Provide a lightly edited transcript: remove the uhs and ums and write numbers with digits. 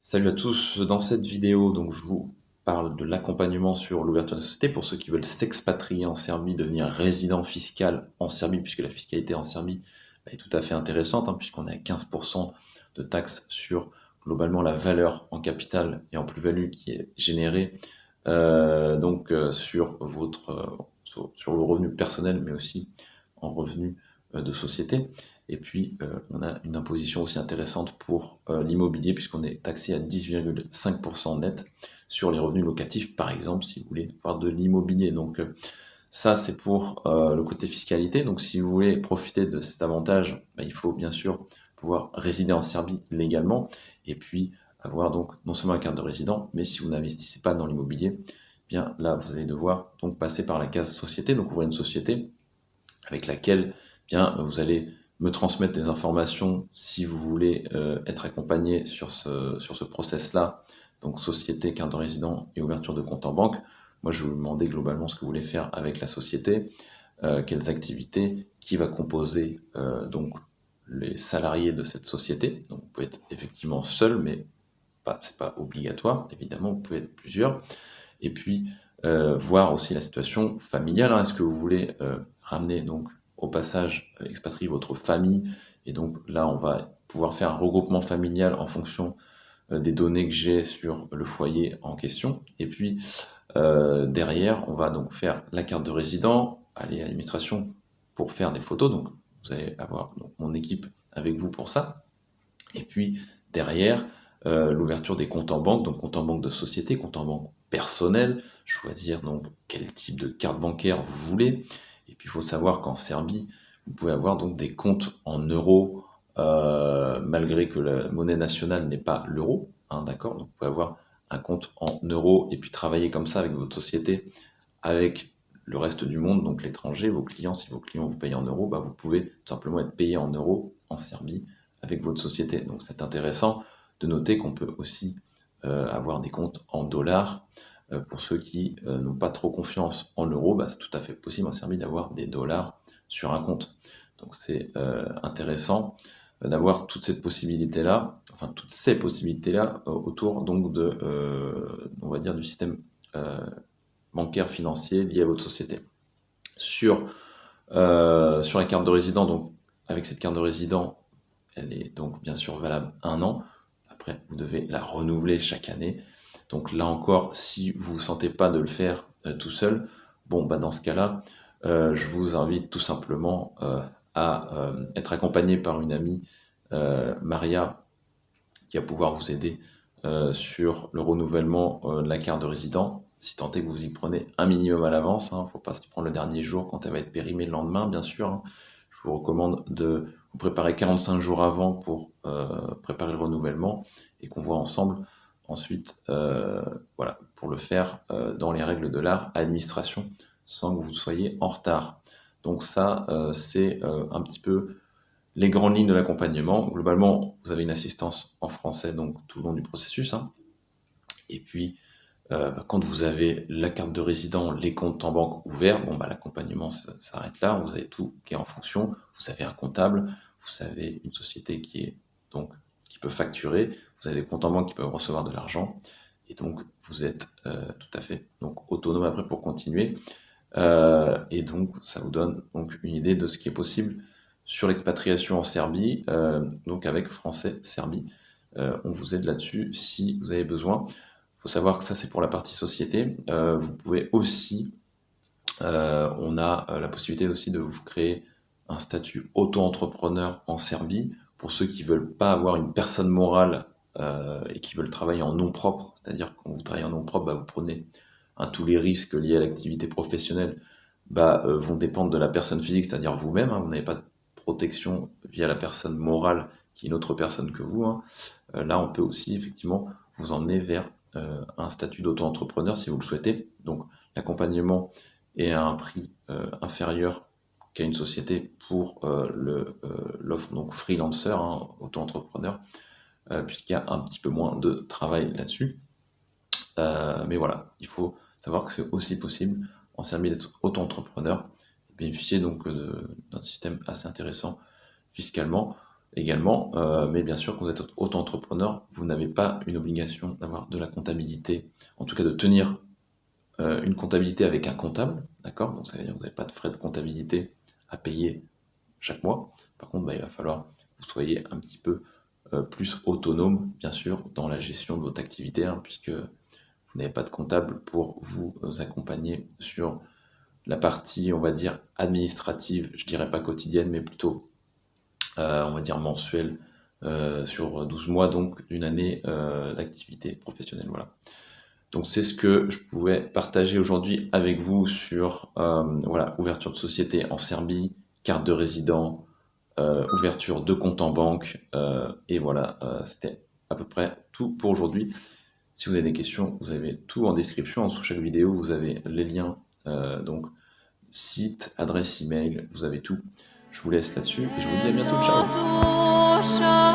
Salut à tous, dans cette vidéo, donc je vous parle de l'accompagnement sur l'ouverture de société pour ceux qui veulent s'expatrier en Serbie, devenir résident fiscal en Serbie, puisque la fiscalité en Serbie est tout à fait intéressante, puisqu'on est à 15% de taxes sur globalement la valeur en capital et en plus-value qui est générée sur sur le revenu personnel, mais aussi en revenu de société. Et puis, on a une imposition aussi intéressante pour l'immobilier, puisqu'on est taxé à 10,5% net sur les revenus locatifs, par exemple, si vous voulez avoir de l'immobilier. Donc, ça, c'est pour le côté fiscalité. Donc, si vous voulez profiter de cet avantage, il faut bien sûr pouvoir résider en Serbie légalement, et puis avoir donc non seulement la carte de résident, mais si vous n'investissez pas dans l'immobilier, bien là, vous allez devoir donc passer par la case société, donc ouvrir une société avec laquelle bien vous allez me transmettre des informations si vous voulez être accompagné sur ce process-là, donc société, carte de résident et ouverture de compte en banque. Moi, je vais vous demander globalement ce que vous voulez faire avec la société, quelles activités, qui va composer donc les salariés de cette société. Donc, vous pouvez être effectivement seul, mais c'est pas obligatoire, évidemment, vous pouvez être plusieurs. Et puis, voir aussi la situation familiale. Est-ce que vous voulez ramener donc au passage expatrier votre famille? Et donc là, on va pouvoir faire un regroupement familial en fonction des données que j'ai sur le foyer en question. Et puis derrière, on va donc faire la carte de résident, aller à l'administration pour faire des photos. Donc vous allez avoir donc, mon équipe avec vous pour ça. Et puis derrière, l'ouverture des comptes en banque, donc compte en banque de société, compte en banque personnel, choisir donc quel type de carte bancaire vous voulez. Et puis il faut savoir qu'en Serbie, vous pouvez avoir donc des comptes en euros, malgré que la monnaie nationale n'est pas l'euro, d'accord? Donc vous pouvez avoir un compte en euros et puis travailler comme ça avec votre société, avec le reste du monde, donc l'étranger, vos clients. Si vos clients vous payent en euros, vous pouvez tout simplement être payé en euros en Serbie avec votre société. Donc c'est intéressant de noter qu'on peut aussi avoir des comptes en dollars. Pour ceux qui n'ont pas trop confiance en euros, c'est tout à fait possible en Serbie d'avoir des dollars sur un compte. Donc c'est intéressant d'avoir toutes ces possibilités-là, autour donc de, on va dire, du système bancaire financier lié à votre société. Sur la carte de résident, donc avec cette carte de résident, elle est donc bien sûr valable 1 an. Après, vous devez la renouveler chaque année. Donc là encore, si vous ne sentez pas de le faire tout seul, dans ce cas-là, je vous invite tout simplement à être accompagné par une amie, Maria, qui va pouvoir vous aider sur le renouvellement de la carte de résident, si tant est que vous y prenez un minimum à l'avance. Il ne faut pas se prendre le dernier jour quand elle va être périmée le lendemain, bien sûr. Je vous recommande de vous préparer 45 jours avant pour préparer le renouvellement et qu'on voit ensemble ensuite pour le faire dans les règles de l'art administration sans que vous soyez en retard. Donc ça, c'est un petit peu les grandes lignes de l'accompagnement. Globalement, vous avez une assistance en français donc tout le long du processus. Et puis, quand vous avez la carte de résident, les comptes en banque ouverts, l'accompagnement s'arrête là. Vous avez tout qui est en fonction. Vous avez un comptable, vous avez une société qui peut facturer, vous avez des comptes en banque qui peuvent recevoir de l'argent. Et donc, vous êtes tout à fait donc, autonome après pour continuer. Et donc, ça vous donne donc une idée de ce qui est possible sur l'expatriation en Serbie, donc avec Français Serbie. On vous aide là-dessus si vous avez besoin. Il faut savoir que ça, c'est pour la partie société. Vous pouvez aussi, on a la possibilité aussi de vous créer un statut auto-entrepreneur en Serbie pour ceux qui veulent pas avoir une personne morale et qui veulent travailler en nom propre. C'est-à-dire que quand vous travaillez en nom propre, vous prenez tous les risques liés à l'activité professionnelle vont dépendre de la personne physique, c'est-à-dire vous-même. Vous n'avez pas de protection via la personne morale qui est une autre personne que vous. Là, on peut aussi effectivement vous emmener vers un statut d'auto-entrepreneur si vous le souhaitez. Donc, l'accompagnement est à un prix inférieur qu'à une société pour l'offre donc freelancer, auto-entrepreneur, puisqu'il y a un petit peu moins de travail là-dessus. Mais voilà, il faut savoir que c'est aussi possible en Serbie d'être auto-entrepreneur et bénéficier donc d'un système assez intéressant fiscalement. également. Mais bien sûr, quand vous êtes auto-entrepreneur, vous n'avez pas une obligation d'avoir de la comptabilité, en tout cas de tenir une comptabilité avec un comptable, d'accord? Donc ça veut dire que vous n'avez pas de frais de comptabilité à payer chaque mois. Par contre, bah, il va falloir que vous soyez un petit peu plus autonome, bien sûr, dans la gestion de votre activité, hein, puisque vous n'avez pas de comptable pour vous accompagner sur la partie, on va dire, administrative, je dirais pas quotidienne, mais plutôt, on va dire, mensuelle, sur 12 mois, donc d'une année d'activité professionnelle. Voilà. Donc c'est ce que je pouvais partager aujourd'hui avec vous sur voilà, ouverture de société en Serbie, carte de résident, ouverture de compte en banque, et voilà, c'était à peu près tout pour aujourd'hui. Si vous avez des questions, vous avez tout en description. En dessous de chaque vidéo, vous avez les liens, donc site, adresse email, vous avez tout. Je vous laisse là-dessus et je vous dis à bientôt. Ciao!